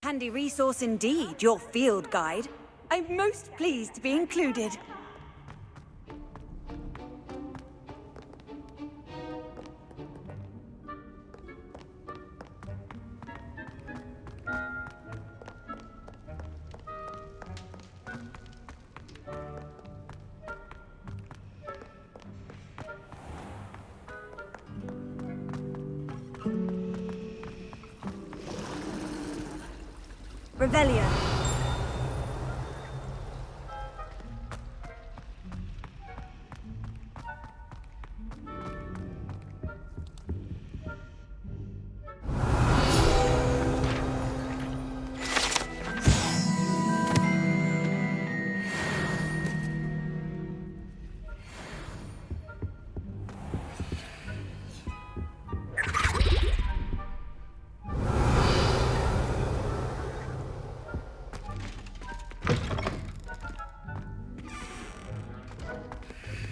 Handy resource indeed, your field guide. I'm most pleased to be included. Revelio.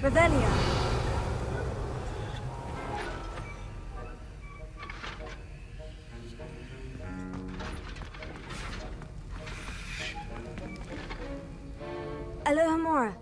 Revelio. Alohomora.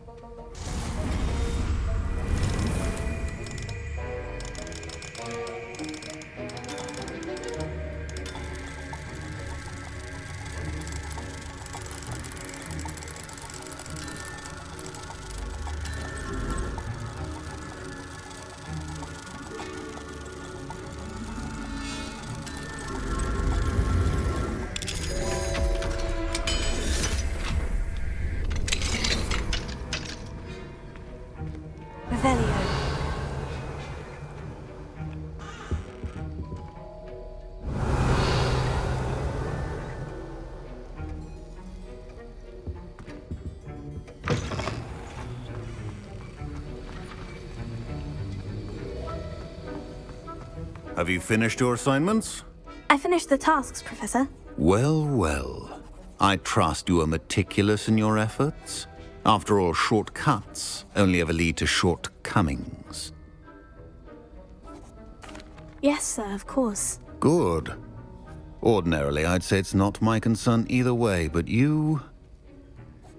Have you finished your assignments? I finished the tasks, Professor. Well, well. I trust you are meticulous in your efforts. After all, shortcuts only ever lead to shortcomings. Yes, sir, of course. Good. Ordinarily, I'd say it's not my concern either way, but you...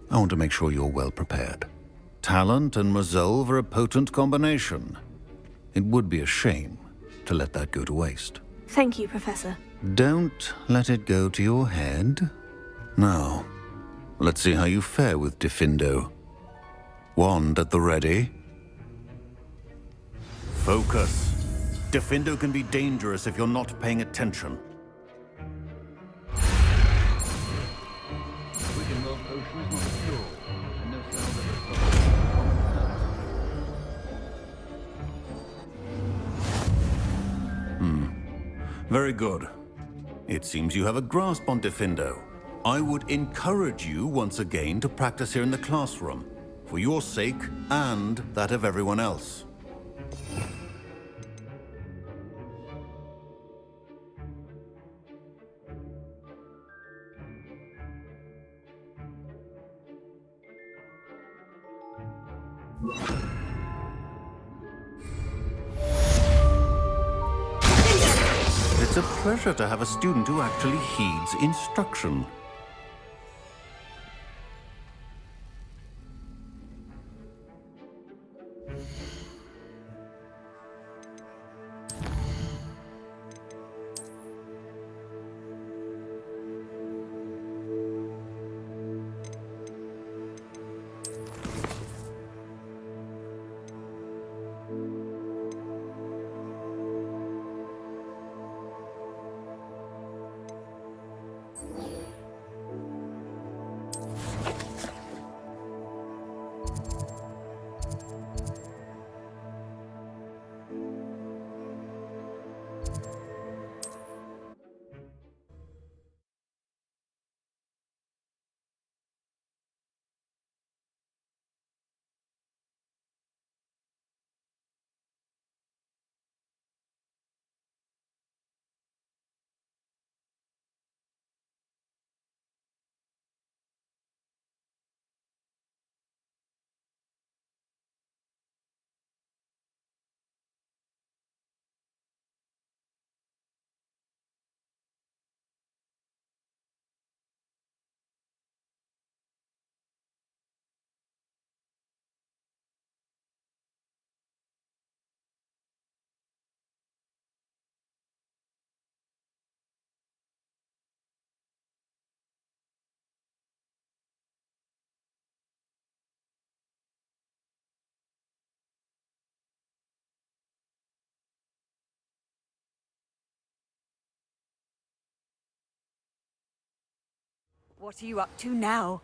I want to make sure you're well prepared. Talent and resolve are a potent combination. It would be a shame to let that go to waste. Thank you, Professor. Don't let it go to your head. Now, let's see how you fare with Diffindo. Wand at the ready. Focus. Diffindo can be dangerous if you're not paying attention. Very good. It seems you have a grasp on Diffindo. I would encourage you once again to practice here in the classroom, for your sake and that of everyone else. It's a pleasure to have a student who actually heeds instruction. What are you up to now?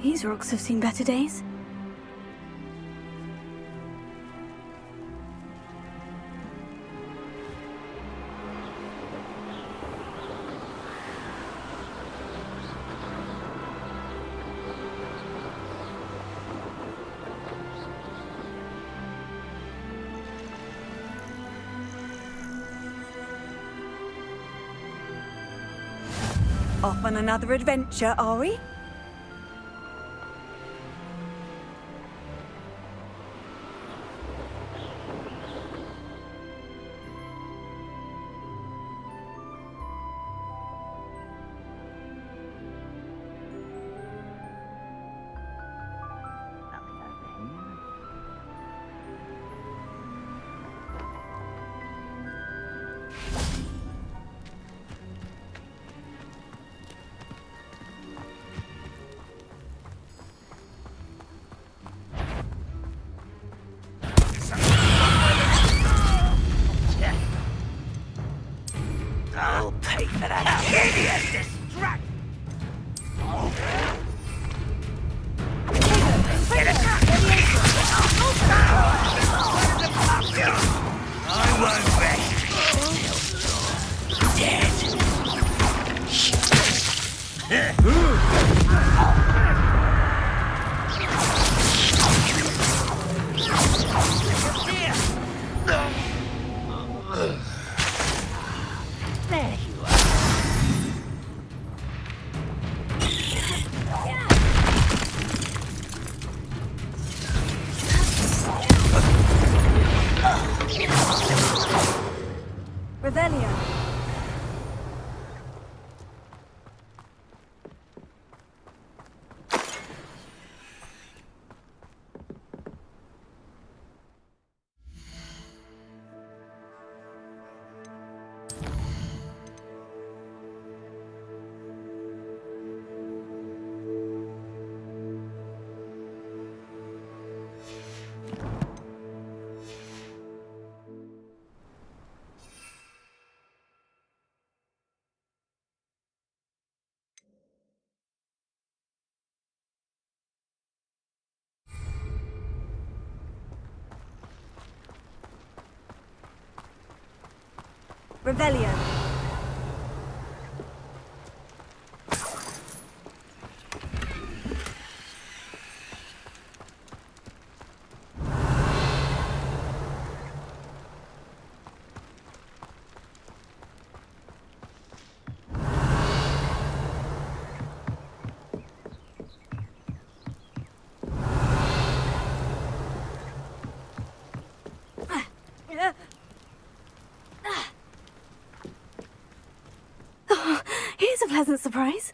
These rocks have seen better days. Off on another adventure, are we? Revelio. Here's a pleasant surprise.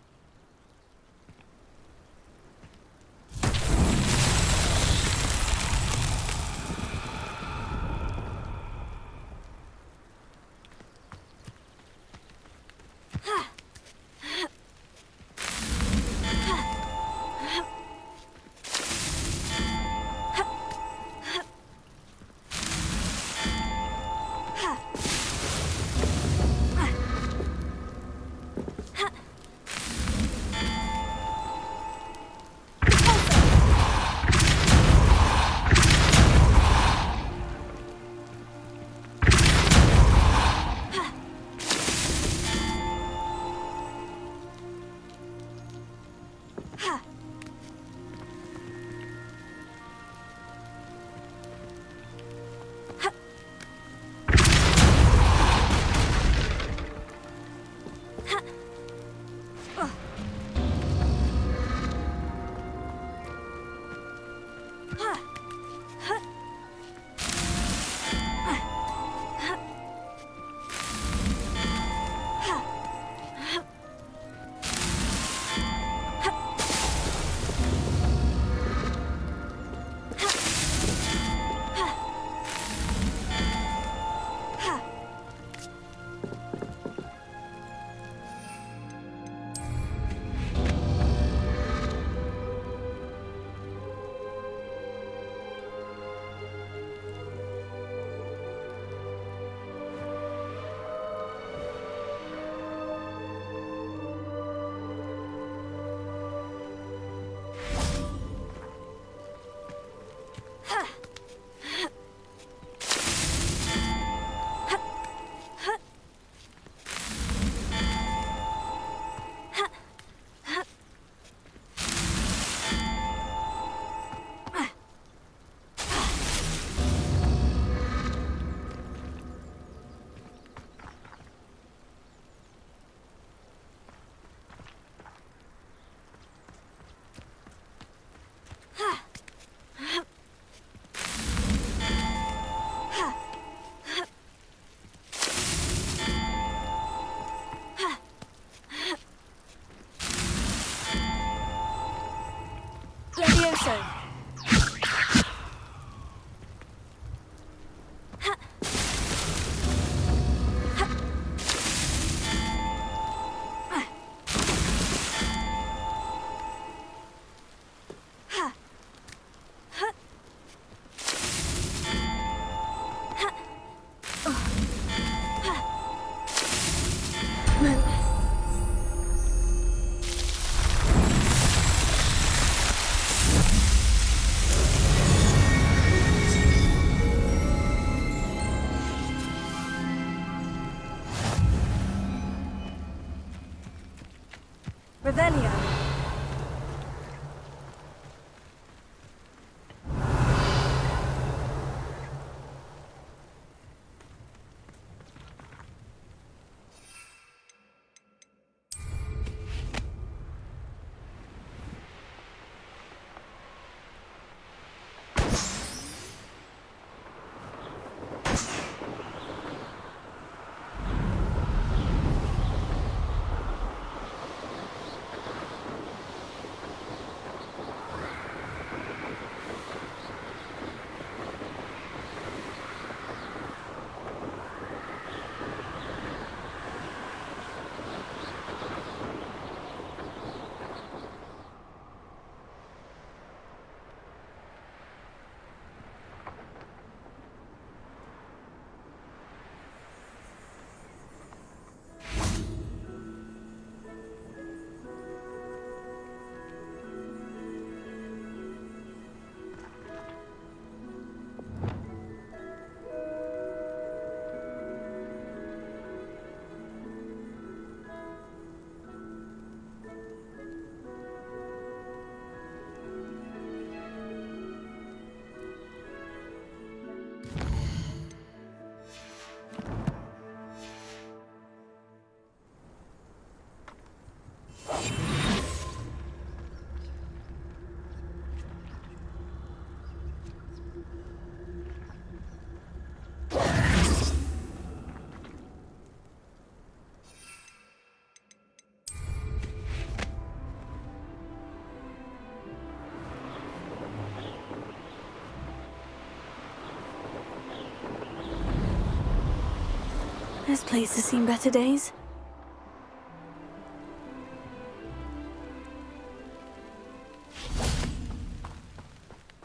This place has seen better days.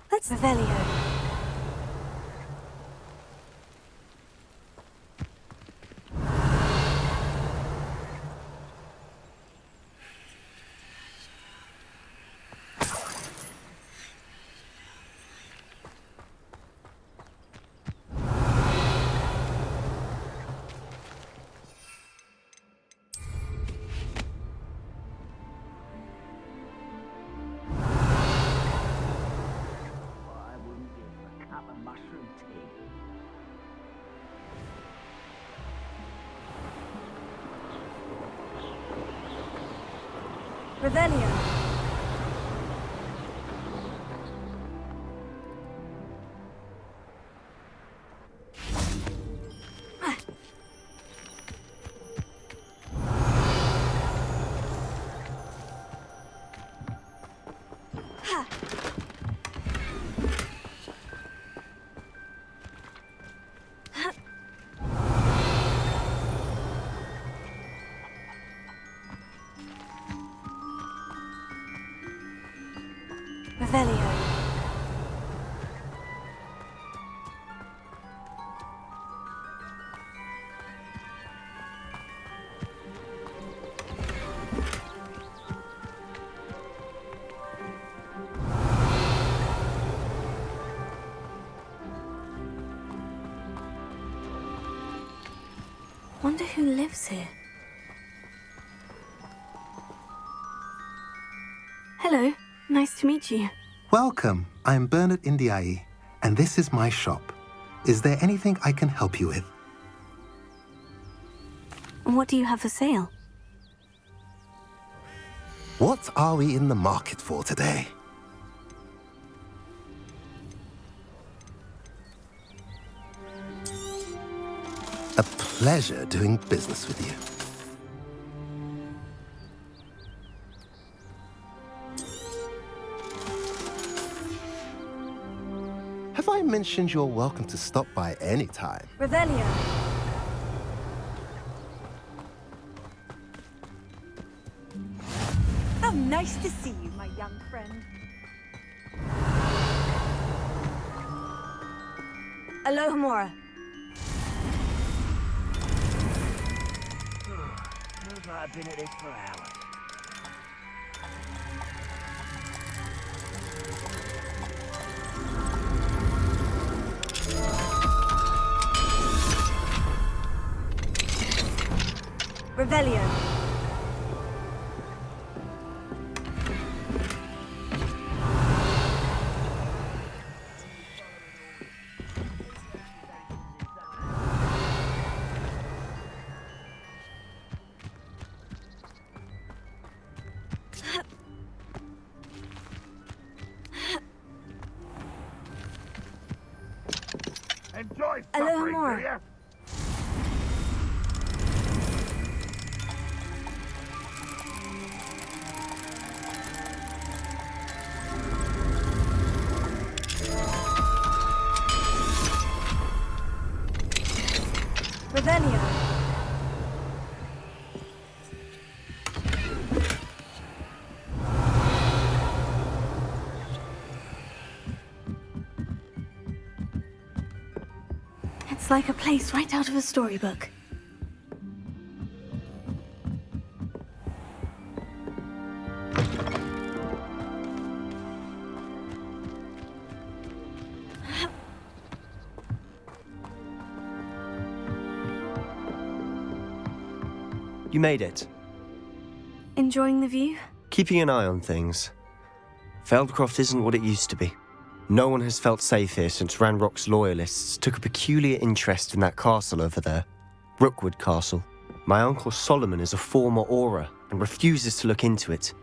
Let's Revelio. Revelio. Revelio. Wonder who lives here. Hello, nice to meet you. Welcome. I'm Bernard Indiai, and this is my shop. Is there anything I can help you with? What do you have for sale? What are we in the market for today? A pleasure doing business with you. Have I mentioned you're welcome to stop by any time? Revelio. How nice to see you, my young friend. Alohomora. Looks like I've been at this for hours. Revelio. Enjoy Alohomora. suffering, do ya? Revelio. It's like a place right out of a storybook. You made it. Enjoying the view? Keeping an eye on things. Feldcroft isn't what it used to be. No one has felt safe here since Ranrock's loyalists took a peculiar interest in that castle over there. Rookwood Castle. My uncle Solomon is a former Auror and refuses to look into it,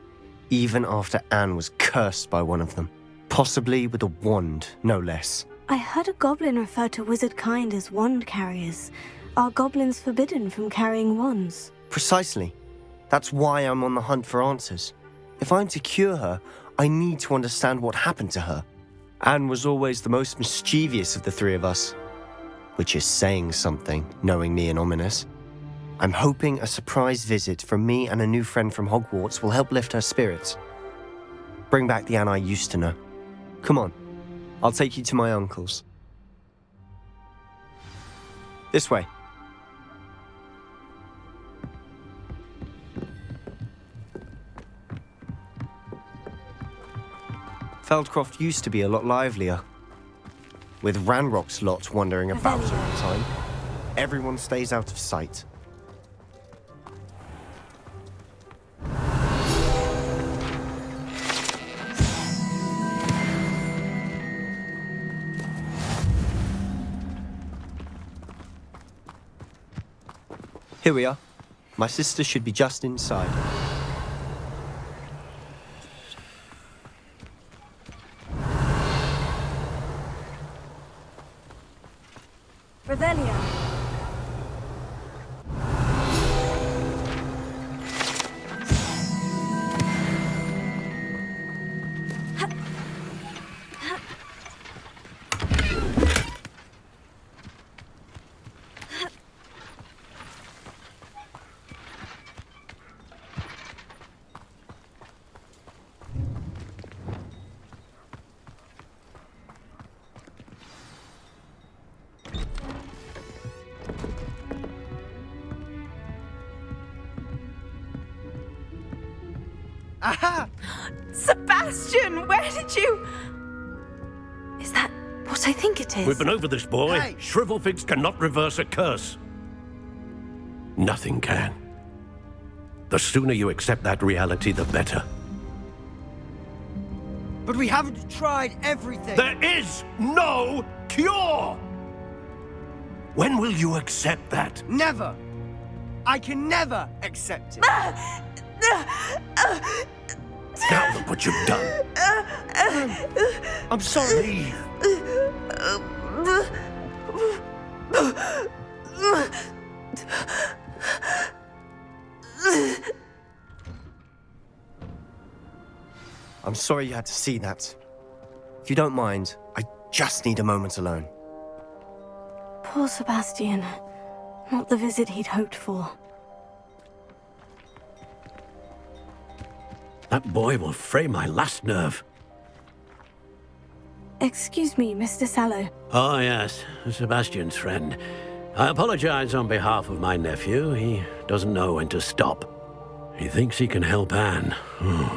even after Anne was cursed by one of them. Possibly with a wand, no less. I heard a goblin refer to wizard kind as wand carriers. Are goblins forbidden from carrying wands? Precisely. That's why I'm on the hunt for answers. If I'm to cure her, I need to understand what happened to her. Anne was always the most mischievous of the three of us. which is saying something, knowingly and ominous. I'm hoping a surprise visit from me and a new friend from Hogwarts will help lift her spirits. Bring back the Anne I used to know. Come on, I'll take you to my uncle's. This way. Feldcroft used to be a lot livelier. With Ranrock's lot wandering about all the time, everyone stays out of sight. Here we are. My sister should be just inside. Revelio. Aha! Sebastian, where did you... Is that what I think it is? We've been over this, boy. Hey. Shrivelfigs cannot reverse a curse. Nothing can. The sooner you accept that reality, the better. But we haven't tried everything. There is no cure! When will you accept that? Never. I can never accept it. Now look what you've done. I'm sorry. Leave. I'm sorry you had to see that. If you don't mind, I just need a moment alone. Poor Sebastian. Not the visit he'd hoped for. That boy will fray my last nerve. Excuse me, Mr. Sallow. Oh, yes, Sebastian's friend. I apologize on behalf of my nephew. He doesn't know when to stop. He thinks he can help Anne,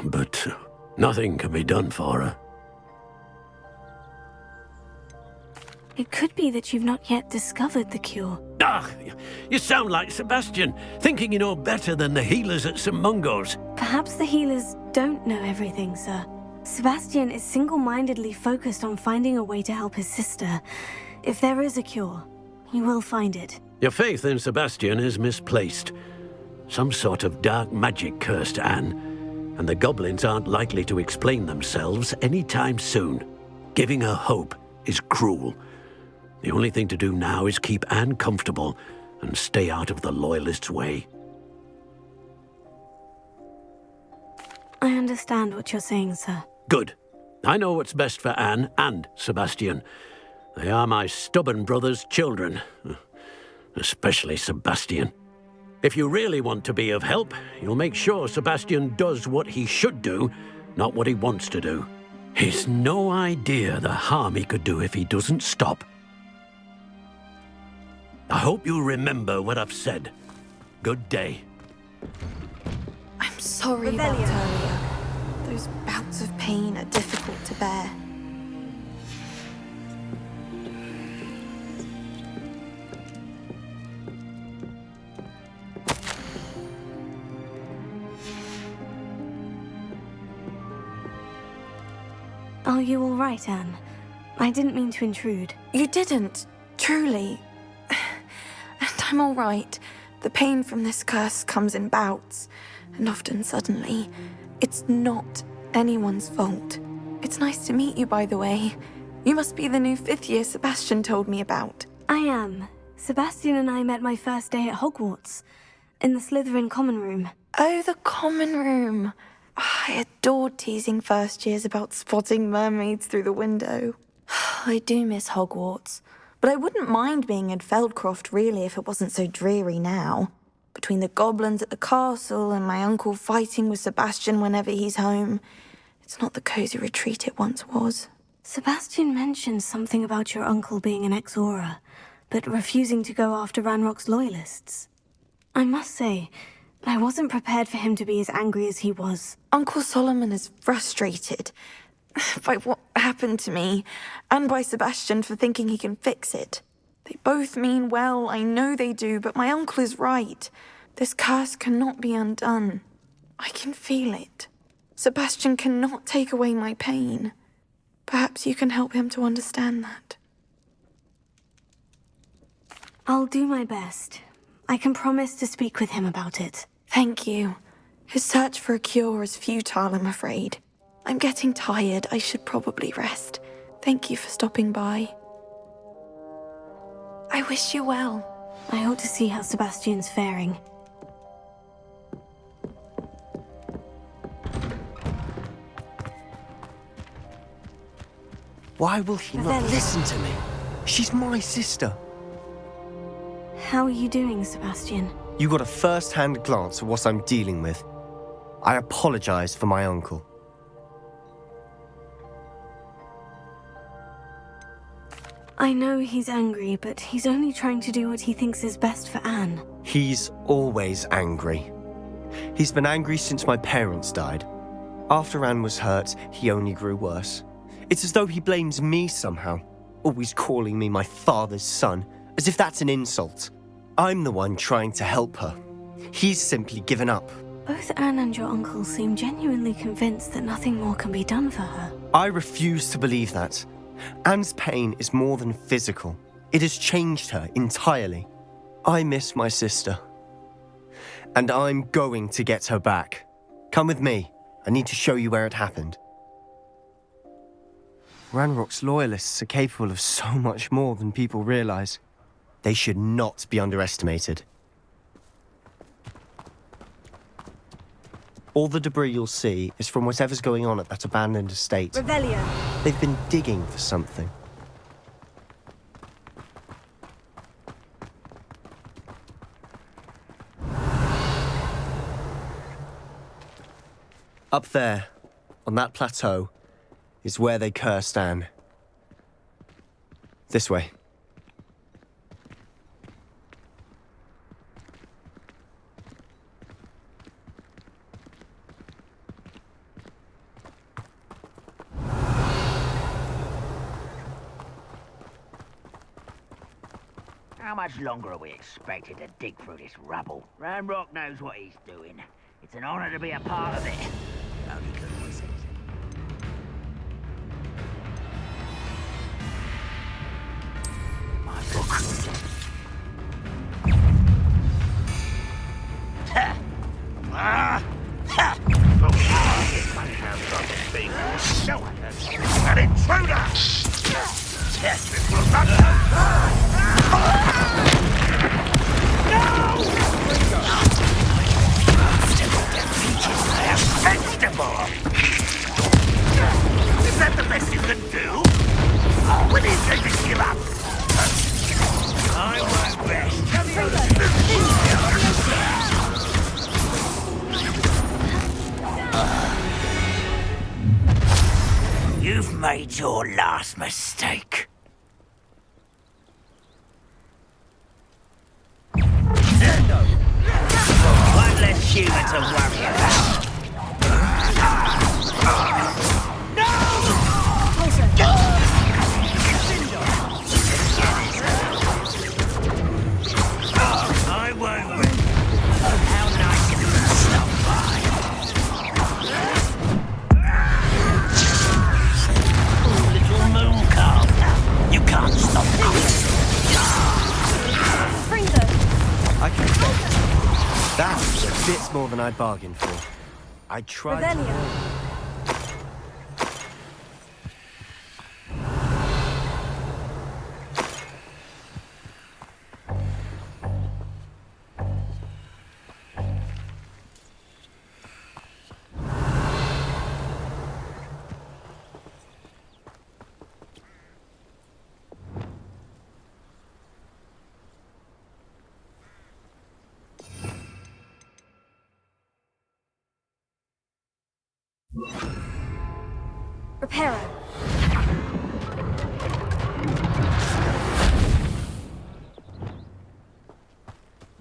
but nothing can be done for her. It could be that you've not yet discovered the cure. Ah, you sound like Sebastian, thinking you know better than the healers at St. Mungo's. Perhaps the healers don't know everything, sir. Sebastian is single-mindedly focused on finding a way to help his sister. If there is a cure, he will find it. Your faith in Sebastian is misplaced. Some sort of dark magic cursed Anne, and the goblins aren't likely to explain themselves anytime soon. Giving her hope is cruel. The only thing to do now is keep Anne comfortable and stay out of the Loyalists' way. I understand what you're saying, sir. Good. I know what's best for Anne and Sebastian. They are my stubborn brother's children. Especially Sebastian. If you really want to be of help, you'll make sure Sebastian does what he should do, not what he wants to do. He's no idea the harm he could do if he doesn't stop. I hope you'll remember what I've said. Good day. I'm sorry about earlier. Those bouts of pain are difficult to bear. Are you all right, Anne? I didn't mean to intrude. You didn't, truly. And I'm all right. The pain from this curse comes in bouts, and often suddenly. It's not anyone's fault. It's nice to meet you, by the way. You must be the new 5th year Sebastian told me about. I am. Sebastian and I met my first day at Hogwarts, in the Slytherin common room. Oh, the common room. I adored teasing first years about spotting mermaids through the window. I do miss Hogwarts, But I wouldn't mind being in Feldcroft, really, if it wasn't so dreary now. Between the goblins at the castle and my uncle fighting with Sebastian whenever he's home, it's not the cosy retreat it once was. Sebastian mentioned something about your uncle being an ex-Aura, but refusing to go after Ranrock's loyalists. I must say, I wasn't prepared for him to be as angry as he was. Uncle Solomon is frustrated by what happened to me, and by Sebastian for thinking he can fix it. They both mean well, I know they do, but my uncle is right. This curse cannot be undone. I can feel it. Sebastian cannot take away my pain. Perhaps you can help him to understand that. I'll do my best. I can promise to speak with him about it. Thank you. His search for a cure is futile, I'm afraid. I'm getting tired. I should probably rest. Thank you for stopping by. I wish you well. I ought to see how Sebastian's faring. Why will he not listen to me? She's my sister. How are you doing, Sebastian? You got a first-hand glance at what I'm dealing with. I apologize for my uncle. I know he's angry, but he's only trying to do what he thinks is best for Anne. He's always angry. He's been angry since my parents died. After Anne was hurt, he only grew worse. It's as though he blames me somehow, always calling me my father's son, as if that's an insult. I'm the one trying to help her. He's simply given up. Both Anne and your uncle seem genuinely convinced that nothing more can be done for her. I refuse to believe that. Anne's pain is more than physical. It has changed her entirely. I miss my sister. And I'm going to get her back. Come with me. I need to show you where it happened. Ranrock's loyalists are capable of so much more than people realize. They should not be underestimated. All the debris you'll see is from whatever's going on at that abandoned estate. Revelio. They've been digging for something. Up there, on that plateau, is where they cursed Anne. This way. How much longer are we expected to dig through this rubble? Ranrock knows what he's doing. It's an honor to be a part of it. Only good was it. My book. Ha! Ah! Ha! An intruder! Yes, this will not. Vegetable! Is that the best you can do? When do you think you give up? I work best. You've made your last mistake. One less human to worry about. I won't. How nice of you to stop by. Little moon calf. You can't stop me. I can say that was a bit more than I bargained for. I tried to... Reparo.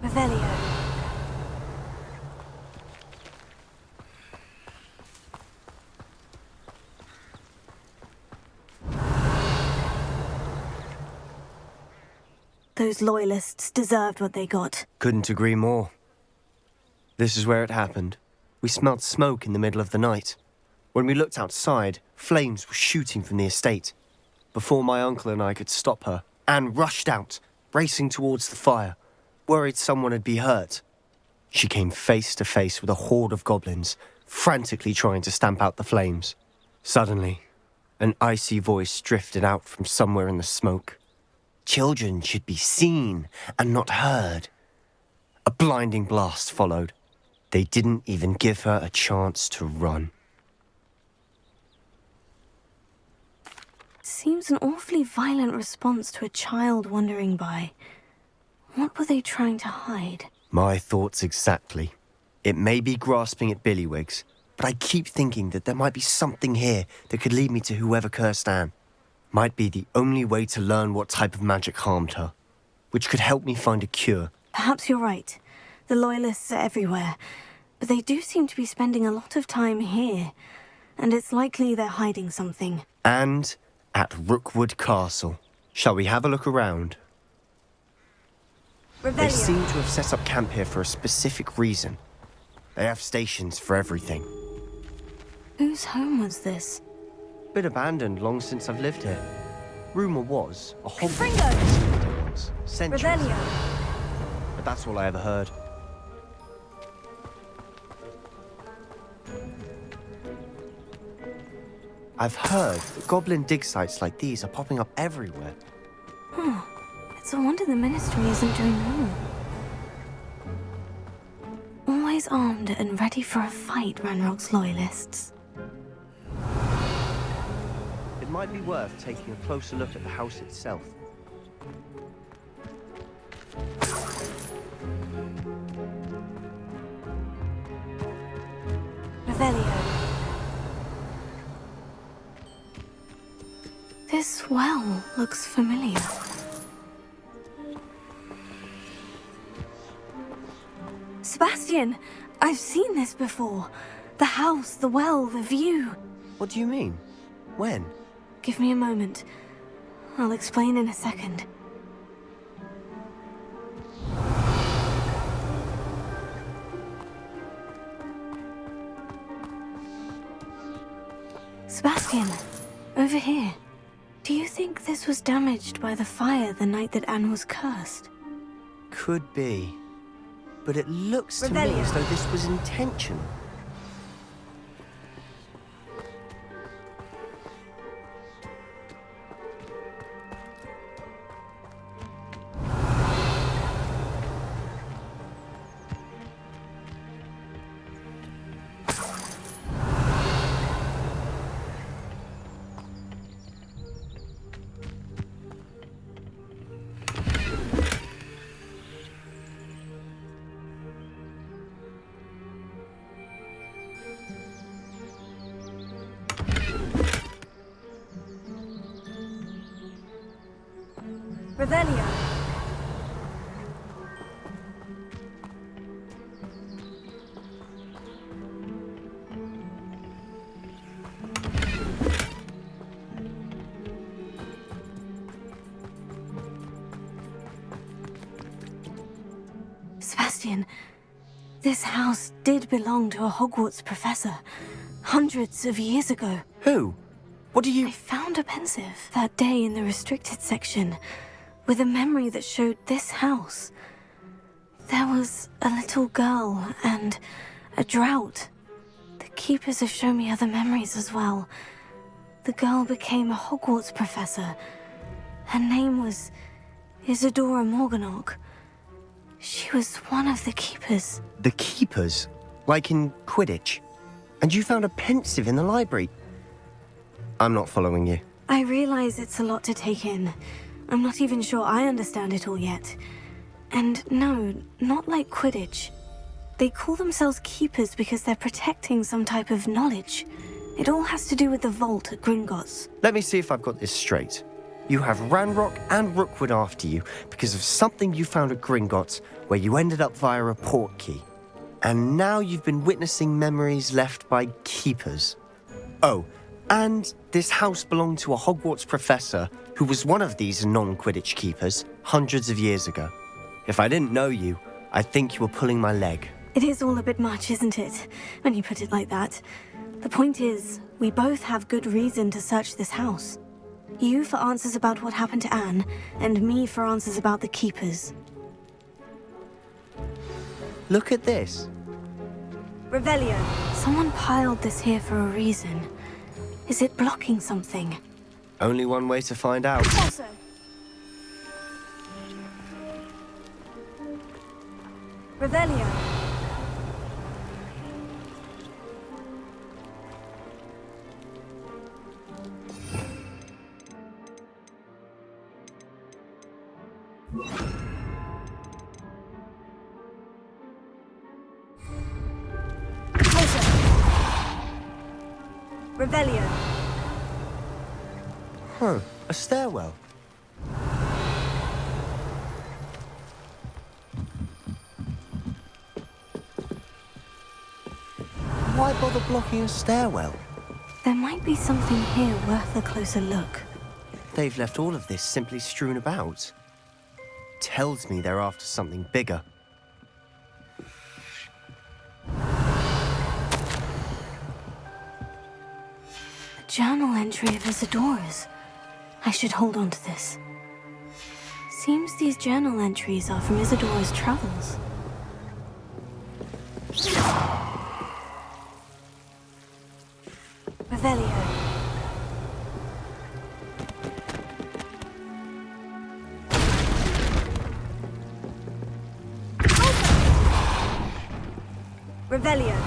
Revelio. Those loyalists deserved what they got. Couldn't agree more. This is where it happened. We smelled smoke in the middle of the night. When we looked outside, flames were shooting from the estate. Before my uncle and I could stop her, Anne rushed out, racing towards the fire, worried someone had been hurt. She came face to face with a horde of goblins, frantically trying to stamp out the flames. Suddenly, an icy voice drifted out from somewhere in the smoke. Children should be seen and not heard. A blinding blast followed. They didn't even give her a chance to run. Seems an awfully violent response to a child wandering by. What were they trying to hide? My thoughts exactly. It may be grasping at Billywigs, but I keep thinking that there might be something here that could lead me to whoever cursed Anne. Might be the only way to learn what type of magic harmed her, which could help me find a cure. Perhaps you're right. The Loyalists are everywhere, but they do seem to be spending a lot of time here, and it's likely they're hiding something. And at Rookwood Castle. Shall we have a look around? They seem to have set up camp here for a specific reason. They have stations for everything. Whose home was this? Been abandoned long since I've lived here. Rumour was a Hogwarts centuries. But that's all I ever heard. I've heard that goblin dig sites like these are popping up everywhere. It's a wonder the Ministry isn't doing more. Always armed and ready for a fight, Ranrock's Loyalists. It might be worth taking a closer look at the house itself. Revelio. This well looks familiar. Sebastian, I've seen this before. The house, the well, the view. What do you mean? When? Give me a moment. I'll explain in a second. Sebastian, over here. Do you think this was damaged by the fire the night that Anne was cursed? Could be. But it looks to me as though this was intentional. Revelio. Sebastian, this house did belong to a Hogwarts professor, hundreds of years ago. Who? What do you... I found a pensive that day in the restricted section, with a memory that showed this house. There was a little girl and a drought. The keepers have shown me other memories as well. The girl became a Hogwarts professor. Her name was Isadora Morganach. She was one of the keepers. The keepers? Like in Quidditch? And you found a pensive in the library? I'm not following you. I realize it's a lot to take in. I'm not even sure I understand it all yet. And no, not like Quidditch. They call themselves keepers because they're protecting some type of knowledge. It all has to do with the vault at Gringotts. Let me see if I've got this straight. You have Ranrock and Rookwood after you because of something you found at Gringotts where you ended up via a port key. And now you've been witnessing memories left by keepers. Oh, and this house belonged to a Hogwarts professor who was one of these non-Quidditch keepers hundreds of years ago. If I didn't know you, I'd think you were pulling my leg. It is all a bit much, isn't it, when you put it like that? The point is, we both have good reason to search this house. You for answers about what happened to Anne, and me for answers about the keepers. Look at this. Revelio. Someone piled this here for a reason. Is it blocking something? Only one way to find out. Also. Revelio. Revelio. Huh, a stairwell. Why bother blocking a stairwell? There might be something here worth a closer look. They've left all of this simply strewn about. Tells me they're after something bigger. A journal entry of Isadora's. I should hold on to this. Seems these journal entries are from Isadora's travels. Revelio. Revelio.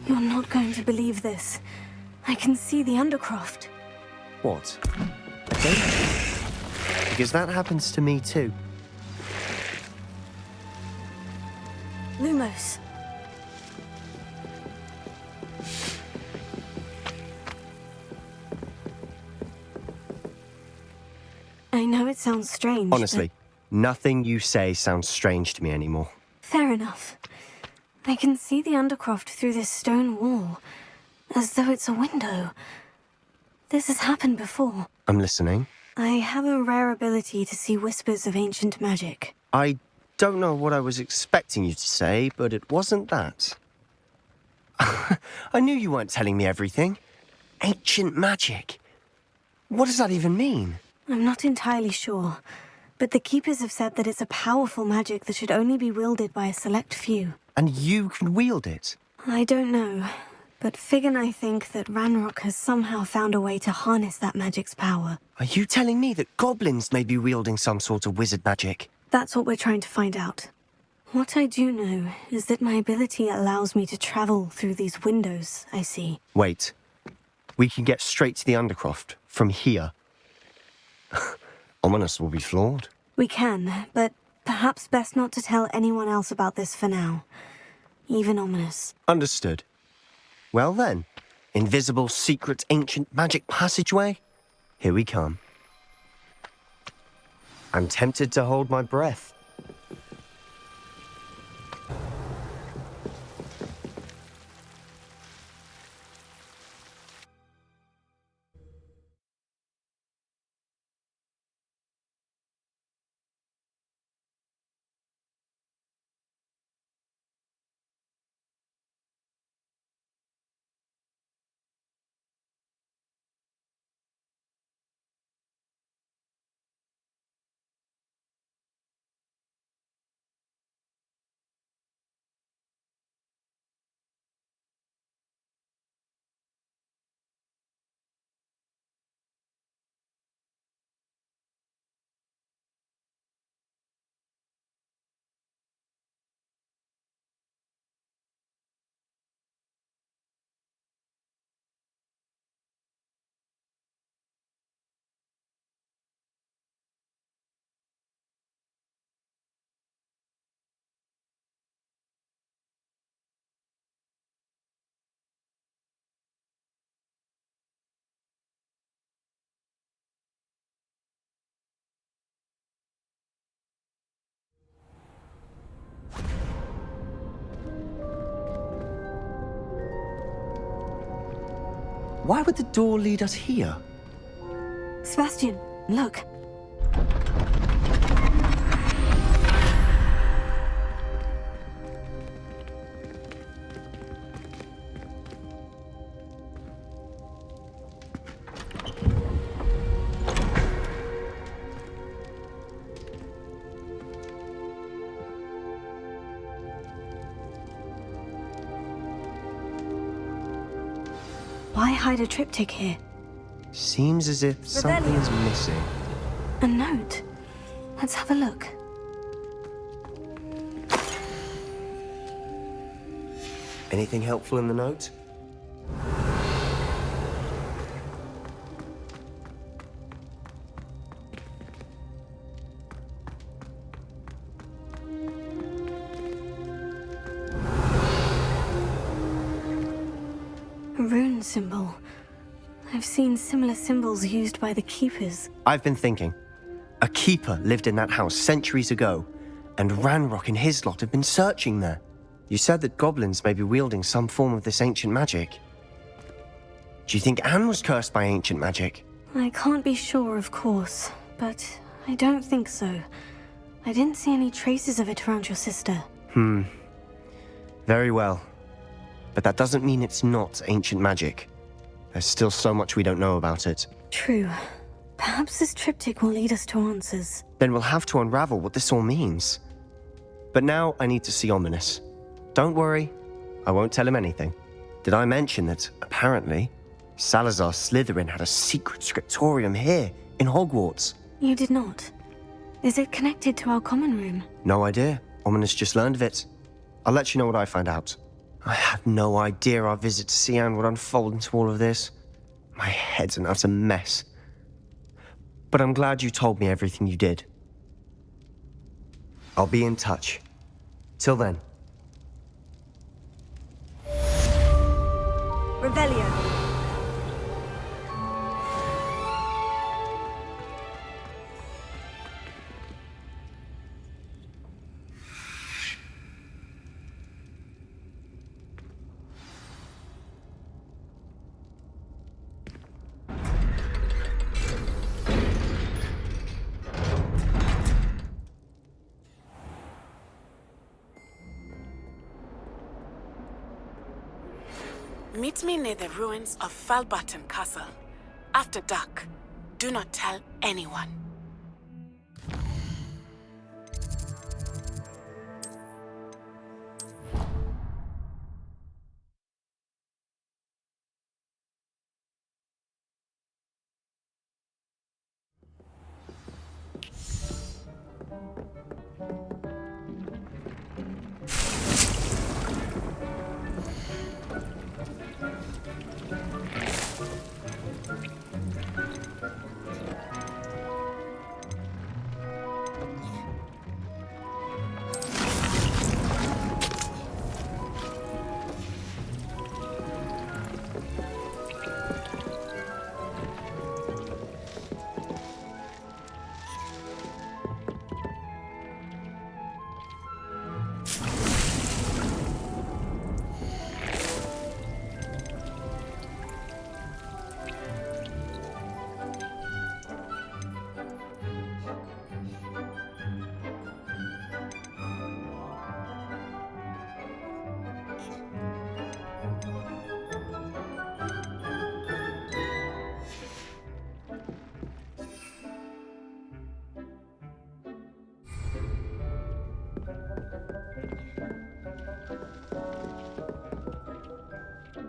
You're not going to believe this. I can see the Undercroft. What? A danger? Because that happens to me too. Lumos. I know it sounds strange. Honestly, nothing you say sounds strange to me anymore. Fair enough. I can see the Undercroft through this stone wall, as though it's a window. This has happened before. I'm listening. I have a rare ability to see whispers of ancient magic. I don't know what I was expecting you to say, but it wasn't that. I knew you weren't telling me everything. Ancient magic. What does that even mean? I'm not entirely sure, but the Keepers have said that it's a powerful magic that should only be wielded by a select few. And you can wield it? I don't know, but Fig and I think that Ranrock has somehow found a way to harness that magic's power. Are you telling me that goblins may be wielding some sort of wizard magic? That's what we're trying to find out. What I do know is that my ability allows me to travel through these windows I see. Wait. We can get straight to the Undercroft from here. Ominous will be flawed. We can, but perhaps best not to tell anyone else about this for now. Even Ominous. Understood. Well then, invisible, secret, ancient magic passageway? Here we come. I'm tempted to hold my breath. Why would the door lead us here? Sebastian, look. Why hide a triptych here? Seems as if something's missing. A note. Let's have a look. Anything helpful in the note? A rune symbol. I've seen similar symbols used by the keepers. I've been thinking. A keeper lived in that house centuries ago, and Ranrock and his lot have been searching there. You said that goblins may be wielding some form of this ancient magic. Do you think Anne was cursed by ancient magic? I can't be sure, of course, but I don't think so. I didn't see any traces of it around your sister. Very well. But that doesn't mean it's not ancient magic. There's still so much we don't know about it. True. Perhaps this triptych will lead us to answers. Then we'll have to unravel what this all means. But now I need to see Ominous. Don't worry, I won't tell him anything. Did I mention that, apparently, Salazar Slytherin had a secret scriptorium here, in Hogwarts? You did not. Is it connected to our common room? No idea. Ominous just learned of it. I'll let you know what I find out. I had no idea our visit to see Anne would unfold into all of this. My head's an utter mess. But I'm glad you told me everything you did. I'll be in touch. Till then. Revelio. Meet me near the ruins of Falbarton Castle. After dark. Do not tell anyone.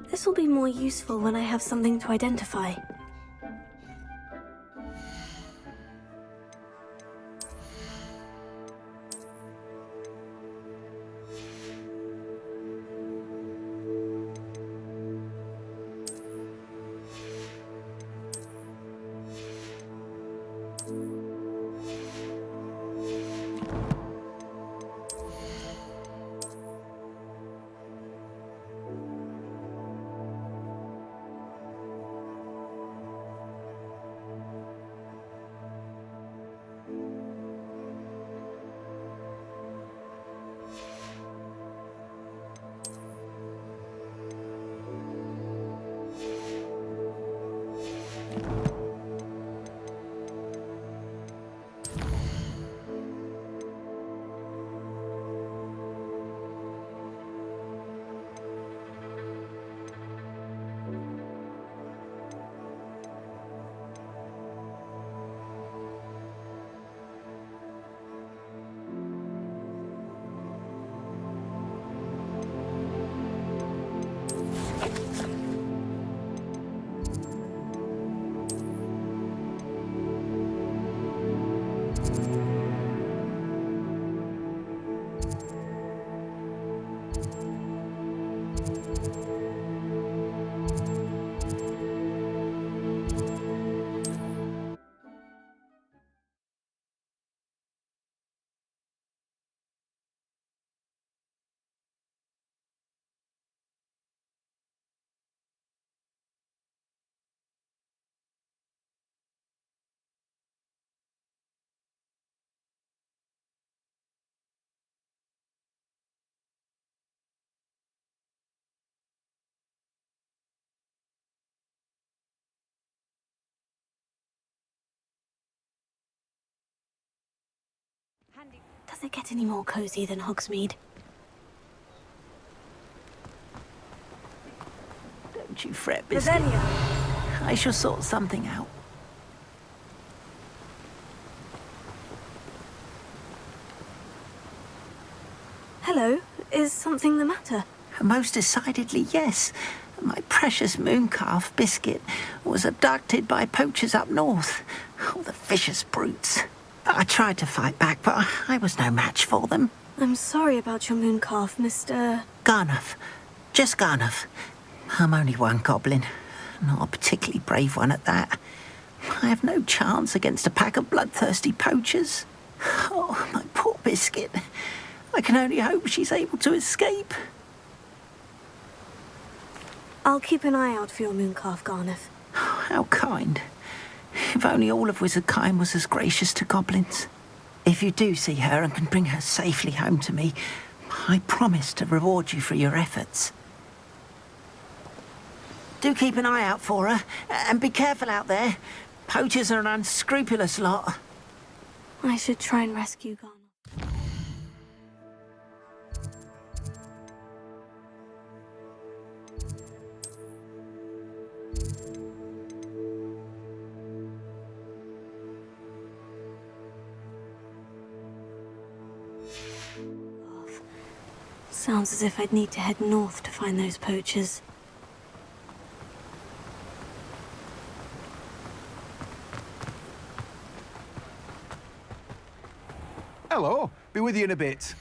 This will be more useful when I have something to identify. it get any more cozy than Hogsmeade? Don't you fret, Biscuit. I shall sort something out. Hello, is something the matter? Most decidedly, yes. My precious mooncalf, Biscuit, was abducted by poachers up north. Oh, the vicious brutes. I tried to fight back, but I was no match for them. I'm sorry about your mooncalf, Mr. Garnuff. Just Garnuff. I'm only one goblin. Not a particularly brave one at that. I have no chance against a pack of bloodthirsty poachers. Oh, my poor Biscuit. I can only hope she's able to escape. I'll keep an eye out for your mooncalf, Garnuff. How kind. If only all of Wizardkind was as gracious to goblins. If you do see her and can bring her safely home to me, I promise to reward you for your efforts. Do keep an eye out for her, and be careful out there. Poachers are an unscrupulous lot. I should try and rescue Garnuff. Sounds as if I'd need to head north to find those poachers. Hello, be with you in a bit.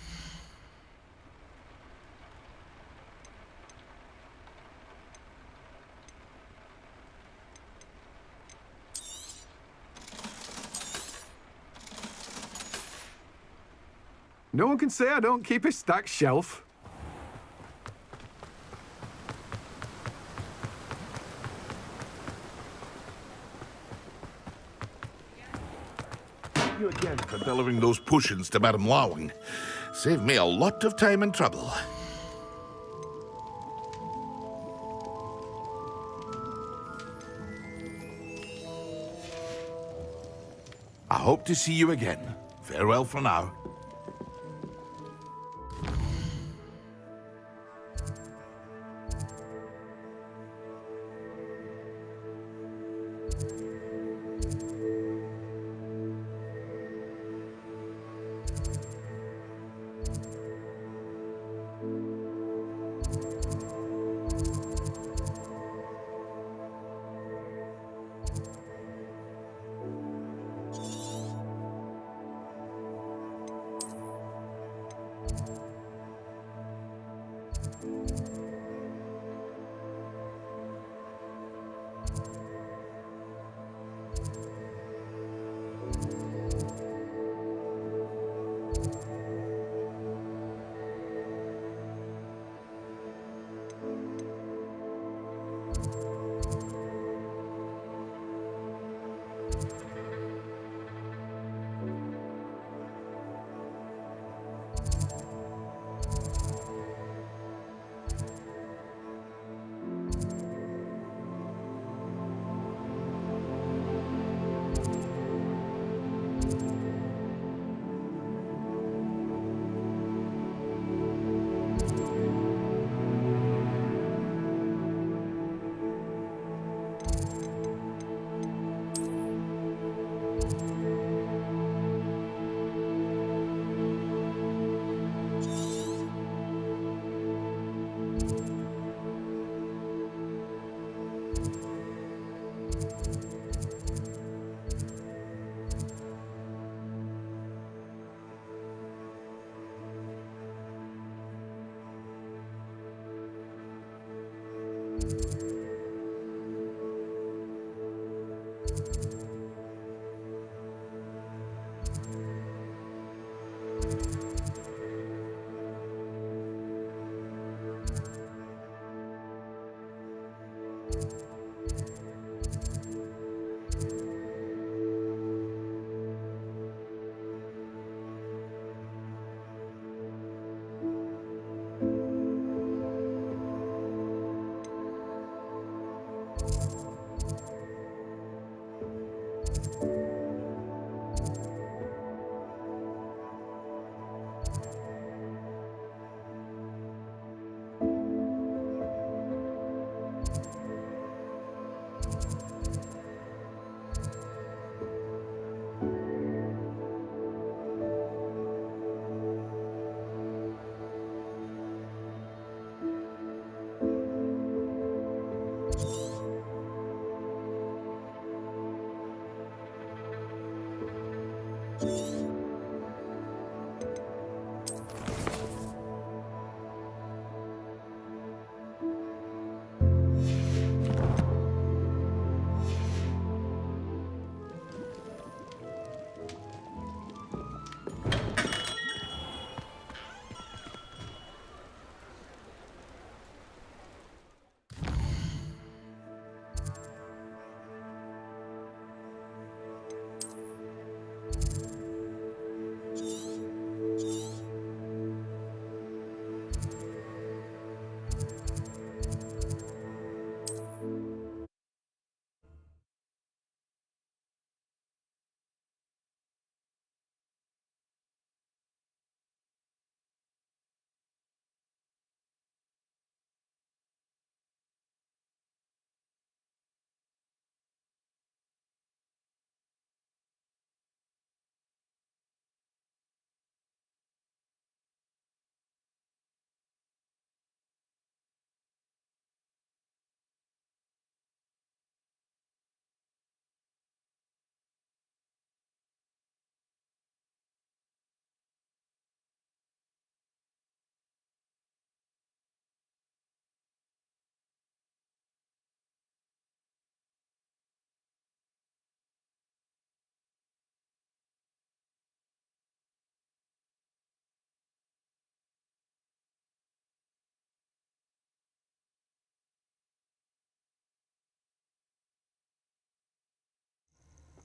No one can say I don't keep a stacked shelf. You again for delivering those potions to Madame Lawing. Saved me a lot of time and trouble. I hope to see you again. Farewell for now.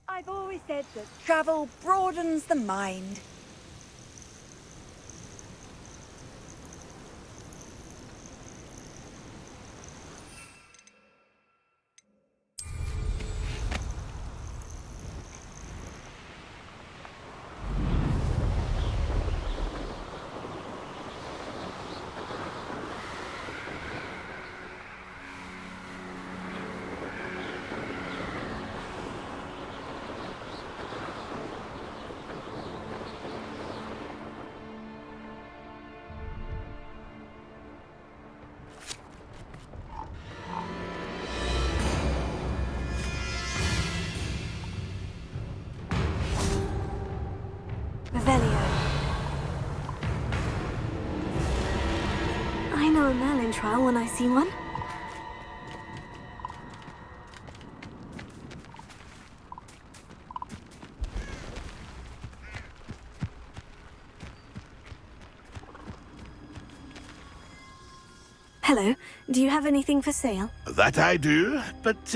I've always said that travel broadens the mind. I know a Merlin trial when I see one. Hello, do you have anything for sale? That I do, but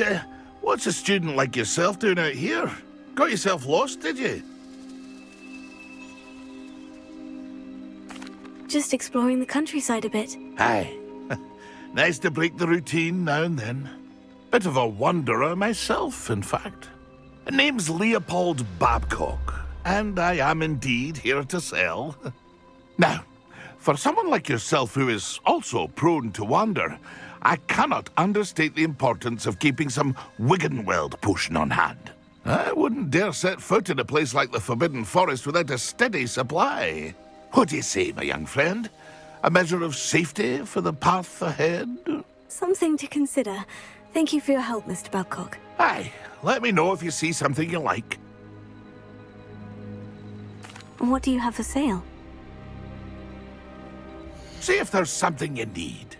what's a student like yourself doing out here? Got yourself lost, did you? Just exploring the countryside a bit. Aye. Nice to break the routine now and then. Bit of a wanderer myself, in fact. Name's Leopold Babcock, and I am indeed here to sell. Now, for someone like yourself who is also prone to wander, I cannot understate the importance of keeping some Wiggenweld potion on hand. I wouldn't dare set foot in a place like the Forbidden Forest without a steady supply. What do you say, my young friend? A measure of safety for the path ahead? Something to consider. Thank you for your help, Mr. Babcock. Aye, let me know if you see something you like. What do you have for sale? See if there's something you need.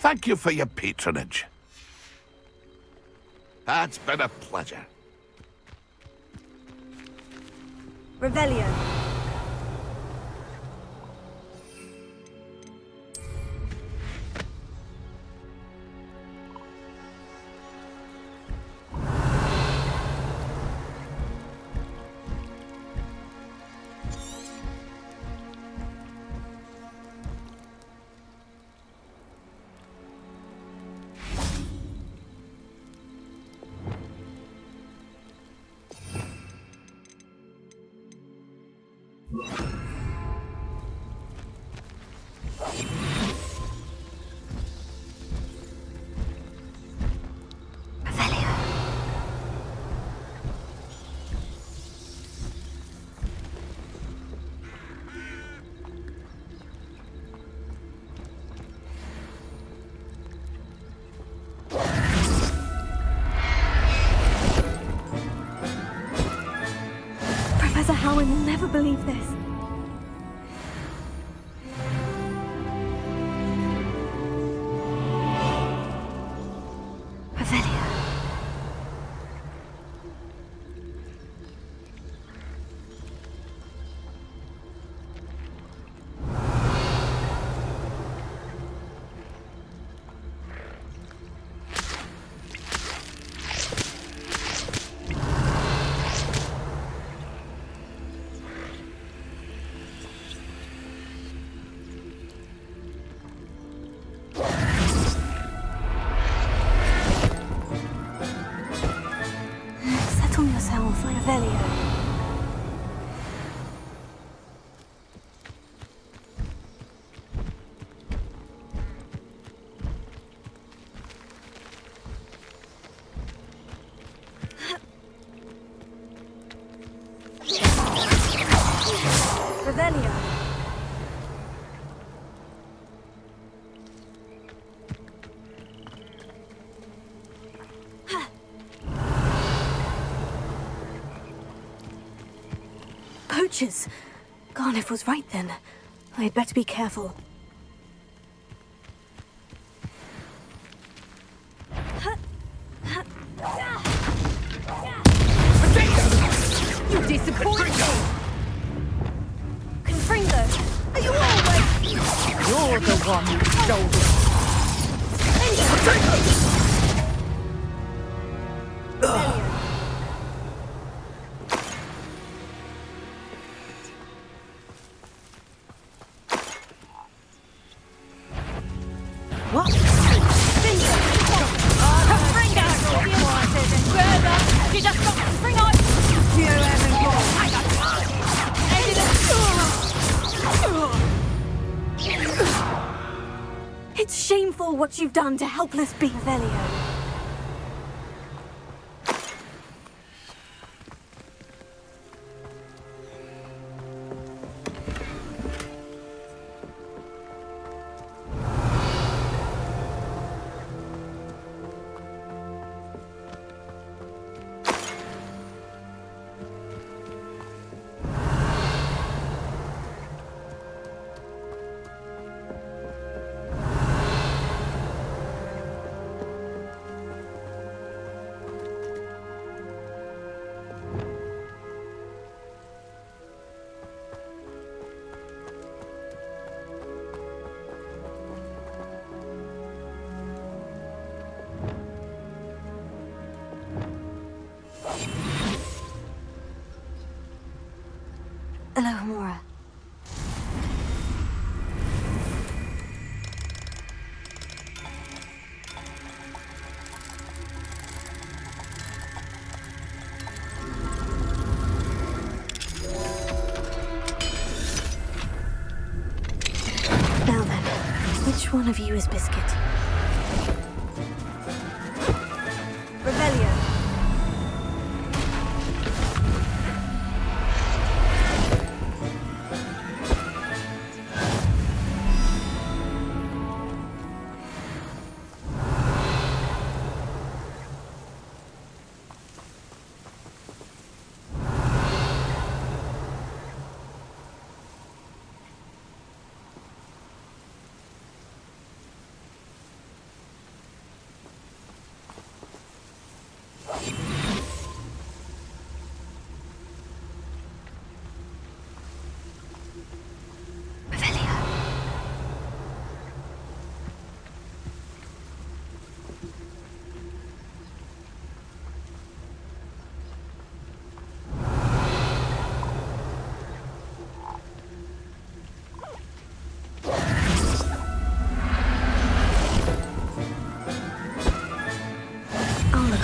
Thank you for your patronage. That's been a pleasure. Revelio. Professor Howard will never believe this. Revelio. Settle yourself, Revelio. Revelio. Poachers. Garneth was right then. I'd better be careful. You disappoint me! Confringo, are you always... You're the one who stole it. What? Confringo! Further! You just got Confringo! You haven't got... It's shameful what you've done to helpless Big Velio. Alohomora. Now then, which one of you is Biscuit? Revelio.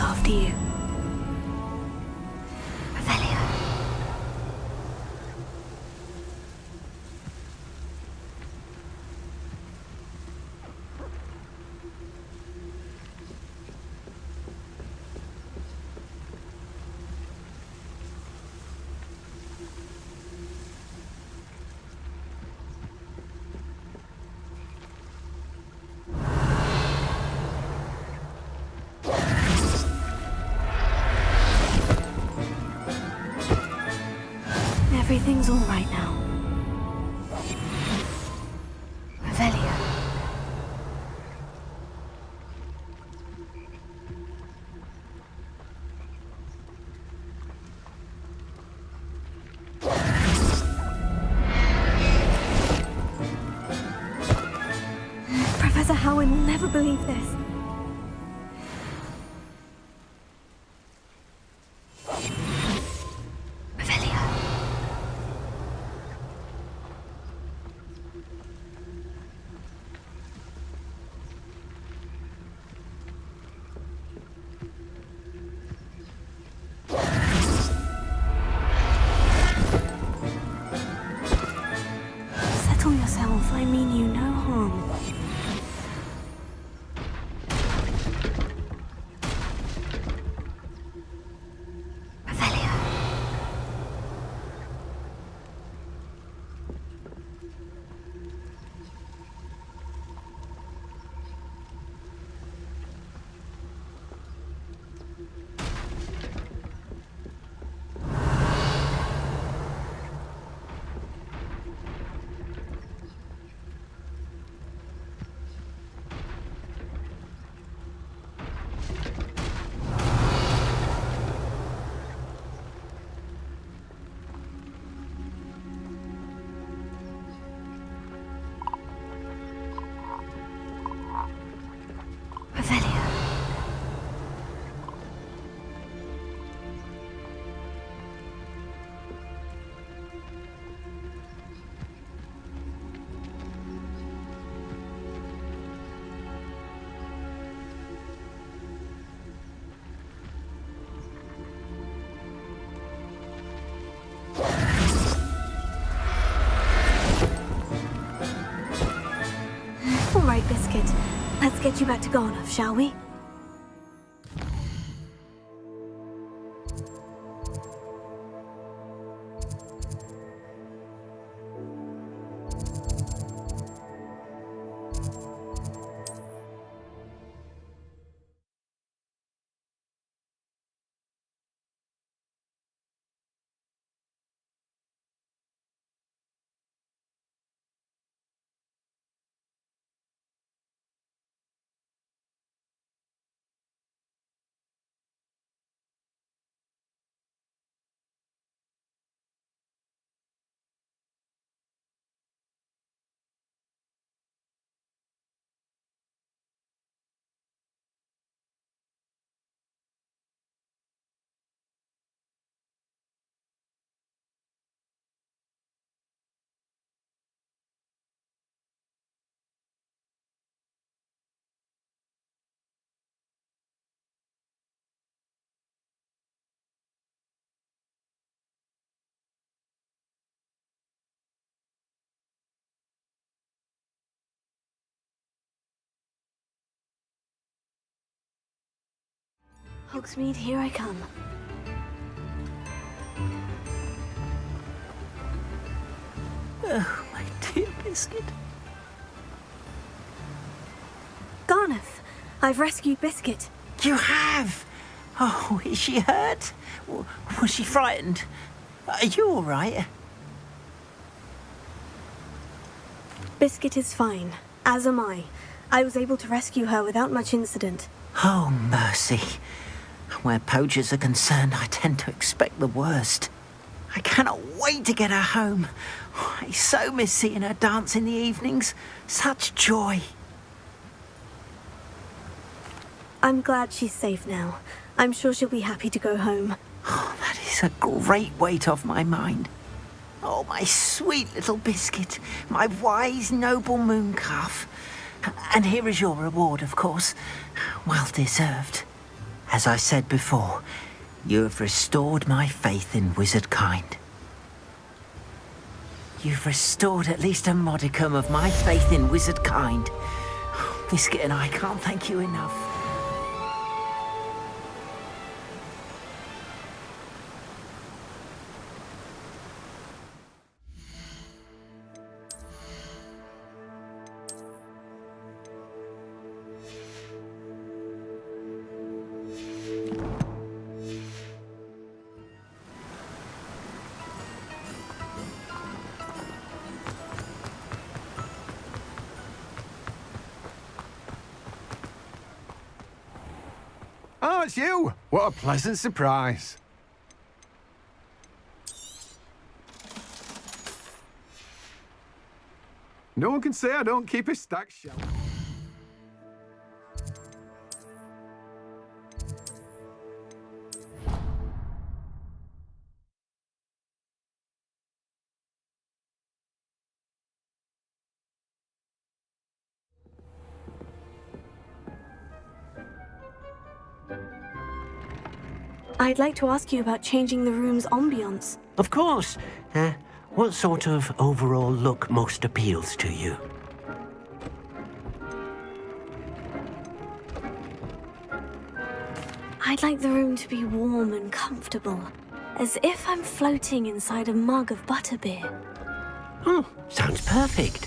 After you. Revelio. Everything's all right now. Revelio. Professor Howin will never believe this. Settle yourself, I mean you no harm. get you back to Garnoff, shall we? Hogsmeade, here I come. Oh, my dear Biscuit. Garnoff, I've rescued Biscuit. You have? Oh, is she hurt? Was she frightened? Are you all right? Biscuit is fine, as am I. I was able to rescue her without much incident. Oh, mercy. Where poachers are concerned, I tend to expect the worst. I cannot wait to get her home. I so miss seeing her dance in the evenings. Such joy. I'm glad she's safe now. I'm sure she'll be happy to go home. Oh, that is a great weight off my mind. Oh, my sweet little Biscuit, my wise, noble moon calf. And here is your reward, of course. Well deserved. As I said before, you have restored my faith in wizard kind. You've restored at least a modicum of my faith in wizard kind. Biscuit and I can't thank you enough. Oh, it's you! What a pleasant surprise. No one can say I don't keep a stacked shelf. I'd like to ask you about changing the room's ambiance. Of course. What sort of overall look most appeals to you? I'd like the room to be warm and comfortable, as if I'm floating inside a mug of butterbeer. Oh, sounds perfect.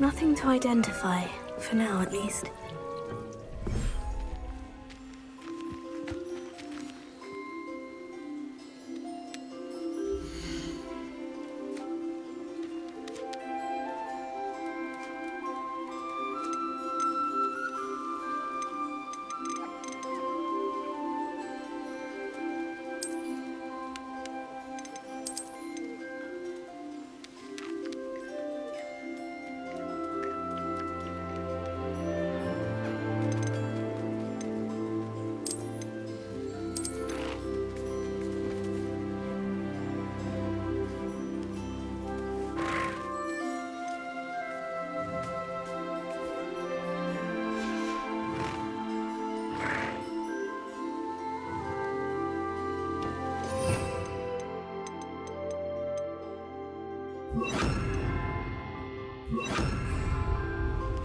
Nothing to identify, for now at least.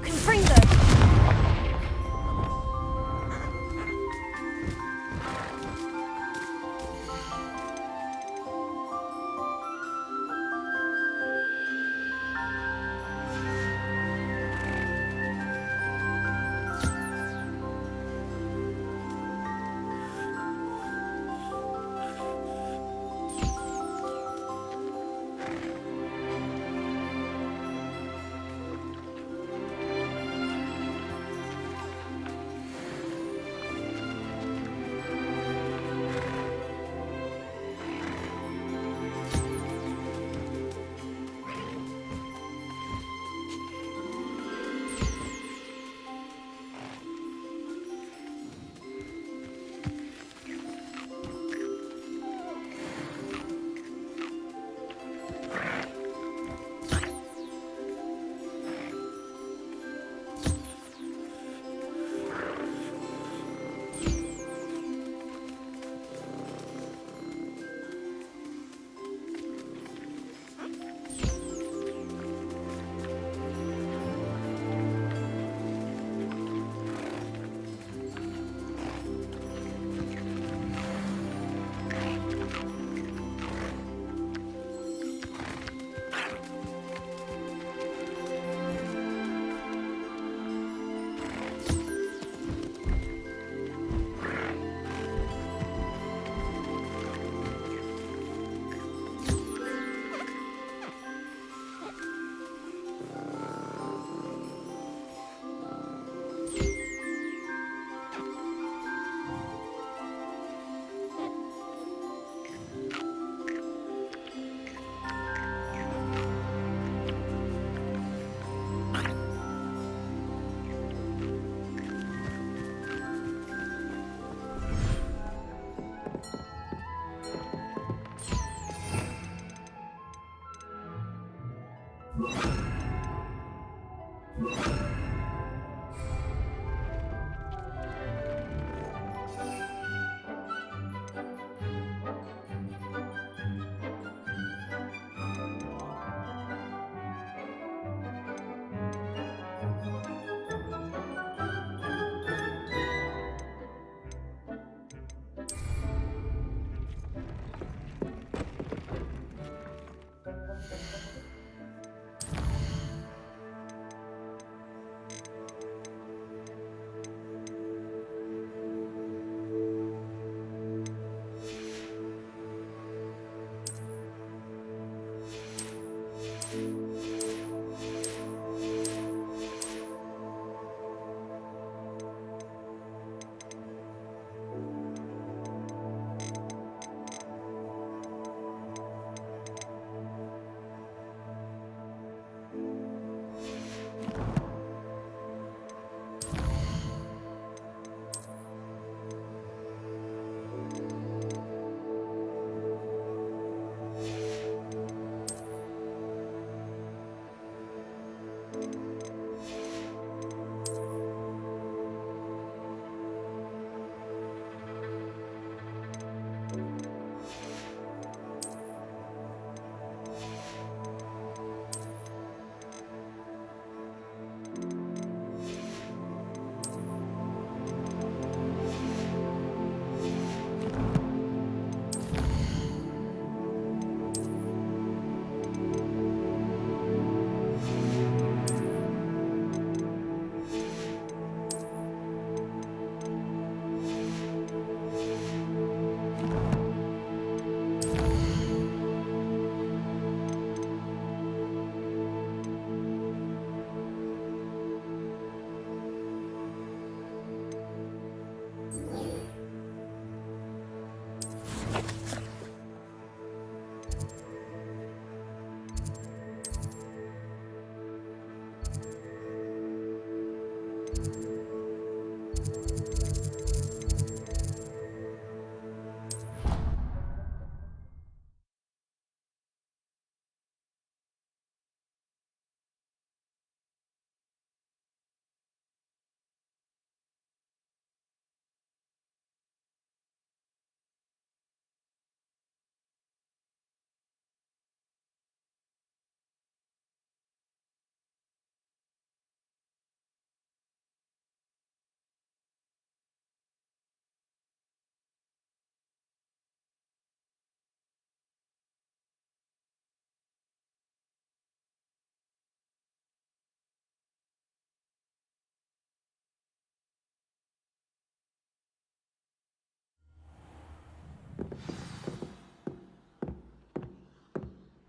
Confringo!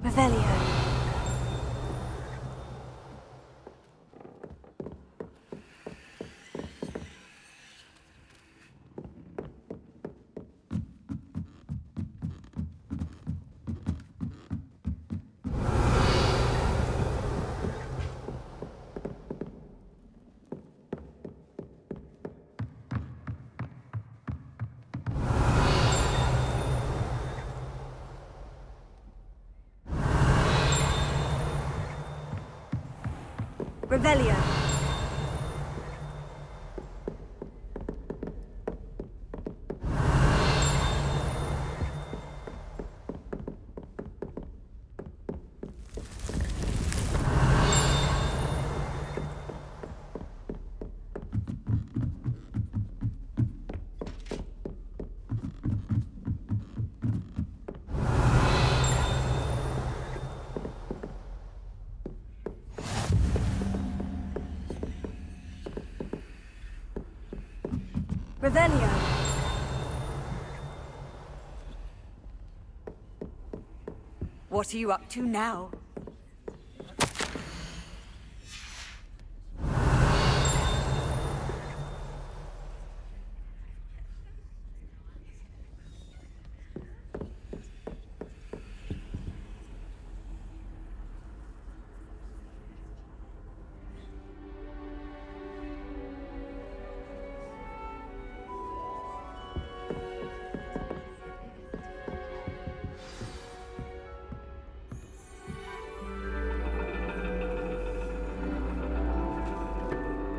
Revelio. Revelio. Revelio. What are you up to now?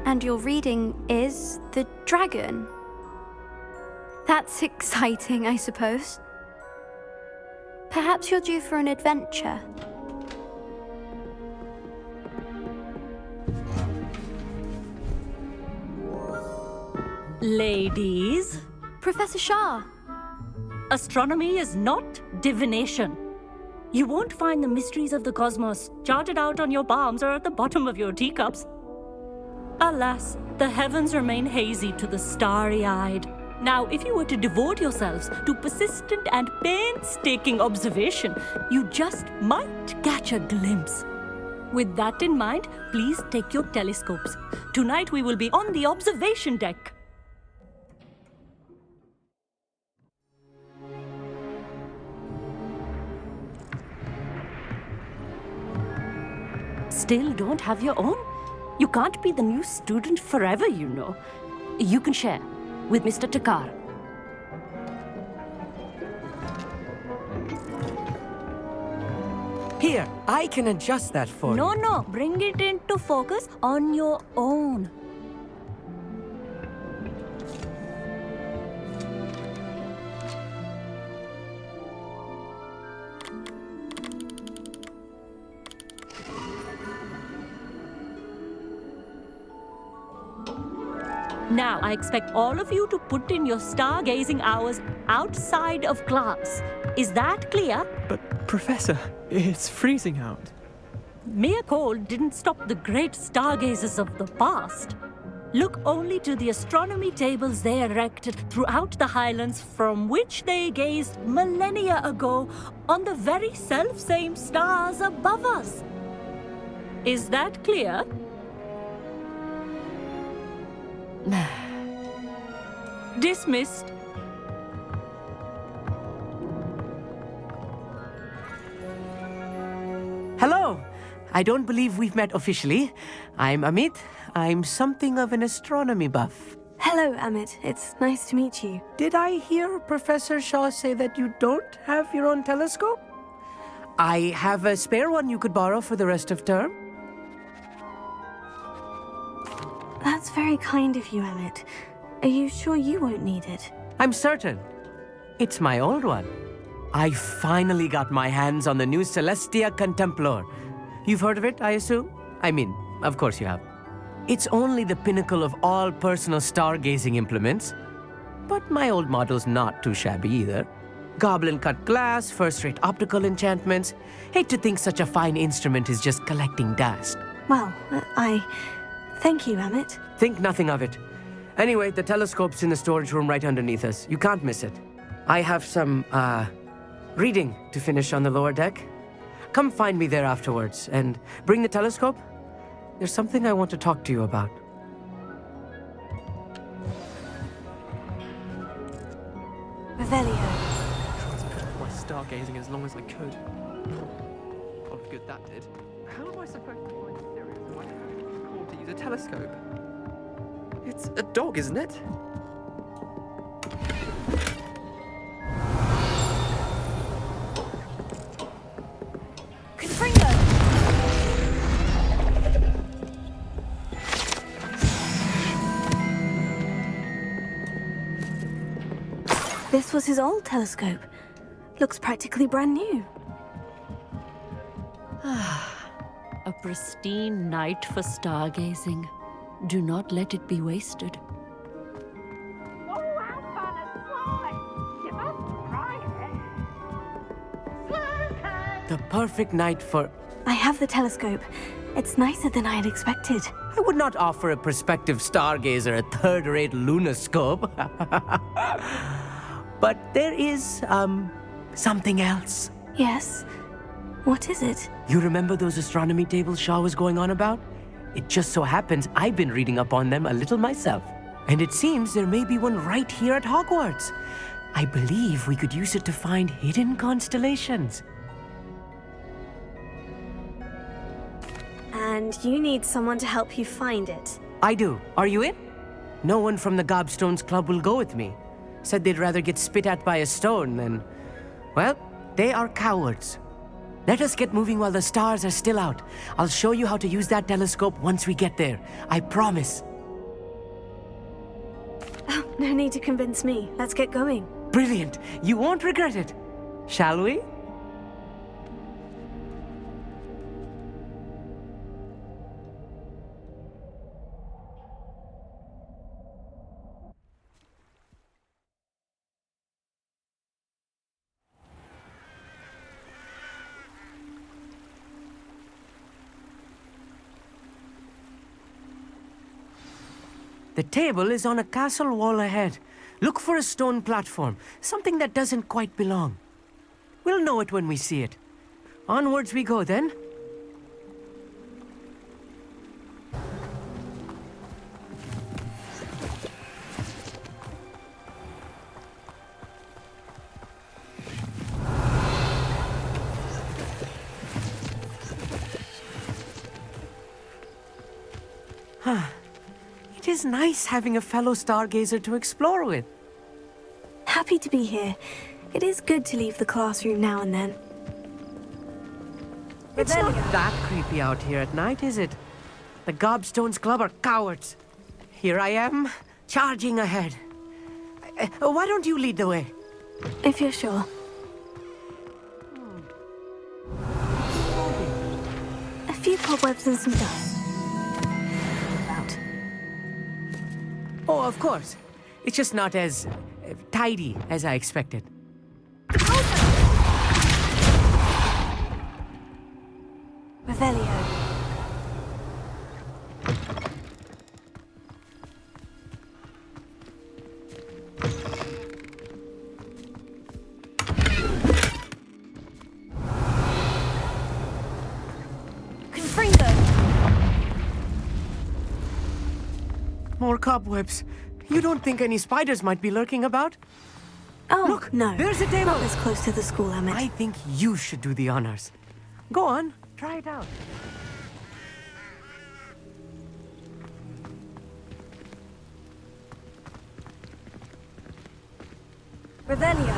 And your reading is The Dragon. That's exciting, I suppose. Perhaps you're due for an adventure. Ladies, Professor Shah. astronomy is not divination. You won't find the mysteries of the cosmos charted out on your palms or at the bottom of your teacups. Alas, the heavens remain hazy to the starry-eyed. Now, if you were to devote yourselves to persistent and painstaking observation, you just might catch a glimpse. With that in mind, please take your telescopes. Tonight we will be on the observation deck. Still don't have your own? You can't be the new student forever, you know. You can share with Mr. Takar. Here, I can adjust that for you. No, bring it into focus on your own. Now, I expect all of you to put in your stargazing hours outside of class. Is that clear? But, Professor, it's freezing out. Mere cold didn't stop the great stargazers of the past. Look only to the astronomy tables they erected throughout the highlands from which they gazed millennia ago on the very self-same stars above us. Is that clear? Dismissed. Hello. I don't believe we've met officially. I'm Amit. I'm something of an astronomy buff. Hello, Amit. It's nice to meet you. Did I hear Professor Shaw say that you don't have your own telescope? I have a spare one you could borrow for the rest of term. That's very kind of you, Amit. Are you sure you won't need it? I'm certain. It's my old one. I finally got my hands on the new Celestia Contemplar. You've heard of it, I assume? I mean, of course you have. It's only the pinnacle of all personal stargazing implements. But my old model's not too shabby either. Goblin-cut glass, first-rate optical enchantments. Hate to think such a fine instrument is just collecting dust. Well, thank you, Amit. Think nothing of it. Anyway, the telescope's in the storage room right underneath us. You can't miss it. I have some, reading to finish on the lower deck. come find me there afterwards. And bring the telescope. There's something I want to talk to you about. Revelio. Tried to put off my stargazing as long as I could. A lot of good that did. How am I supposed to find Sirius when I haven't been called to use a telescope? It's a dog, isn't it? This was his old telescope. Looks practically brand new. A pristine night for stargazing. Do not let it be wasted. The perfect night for... I have the telescope. It's nicer than I had expected. I would not offer a prospective stargazer a third-rate lunoscope. But there is, something else. Yes? What is it? You remember those astronomy tables Shaw was going on about? It just so happens I've been reading up on them a little myself. And it seems there may be one right here at Hogwarts. I believe we could use it to find hidden constellations. And you need someone to help you find it. I do. Are you in? No one from the Gobstones Club will go with me. Said they'd rather get spit at by a stone than... Well, they are cowards. Let us get moving while the stars are still out. I'll show you how to use that telescope once we get there. I promise. Oh, no need to convince me. Let's get going. Brilliant. You won't regret it. Shall we? The table is on a castle wall ahead. Look for a stone platform, something that doesn't quite belong. We'll know it when we see it. Onwards we go then. It is nice having a fellow stargazer to explore with. Happy to be here. It is good to leave the classroom now and then. It's not that creepy out here at night, is it? The Gobstones Club are cowards. Here I am, charging ahead. Why don't you lead the way? If you're sure. A few cobwebs and some dust. Oh, of course. It's just not as tidy as I expected. Revelio. More cobwebs. You don't think any spiders might be lurking about? Oh, look, no. There's a table. Not this close to the school, Emmett. I think you should do the honors. Go on, try it out. Revelio.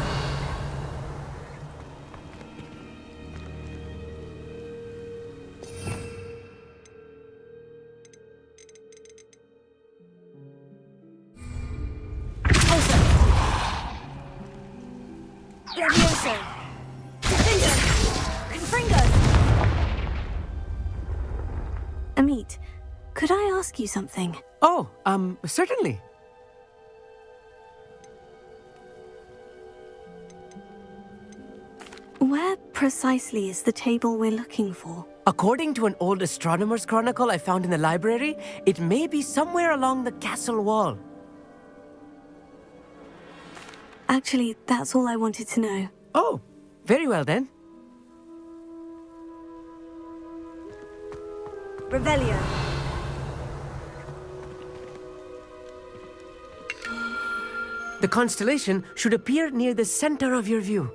Amit, could I ask you something? Oh, certainly. Where precisely is the table we're looking for? According to an old astronomer's chronicle I found in the library, it may be somewhere along the castle wall. Actually, that's all I wanted to know. Oh, very well then. Revelio. The constellation should appear near the center of your view.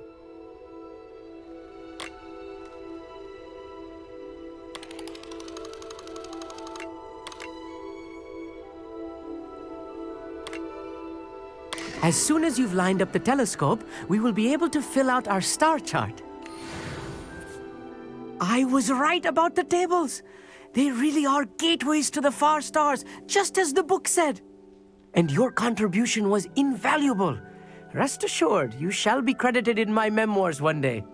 As soon as you've lined up the telescope, we will be able to fill out our star chart. I was right about the tables. They really are gateways to the far stars, just as the book said. And your contribution was invaluable. Rest assured, you shall be credited in my memoirs one day.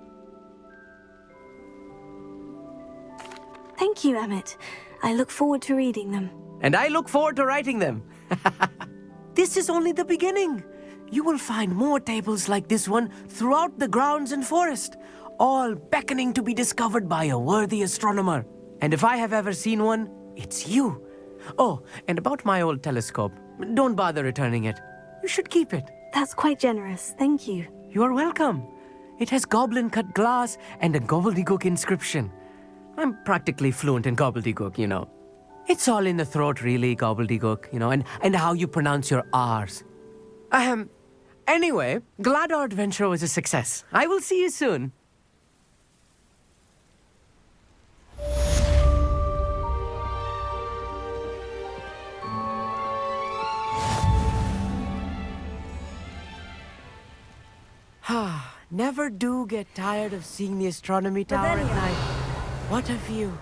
Thank you, Emmett. I look forward to reading them. And I look forward to writing them. This is only the beginning. You will find more tables like this one throughout the grounds and forest, all beckoning to be discovered by a worthy astronomer. And if I have ever seen one, it's you. Oh, and about my old telescope, don't bother returning it. You should keep it. That's quite generous, thank you. You are welcome. It has goblin-cut glass and a gobbledygook inscription. I'm practically fluent in gobbledygook, you know. It's all in the throat, really, gobbledygook, you know, and how you pronounce your R's. Anyway, glad our adventure was a success. I will see you soon. Never do get tired of seeing the astronomy tower at night. What a view.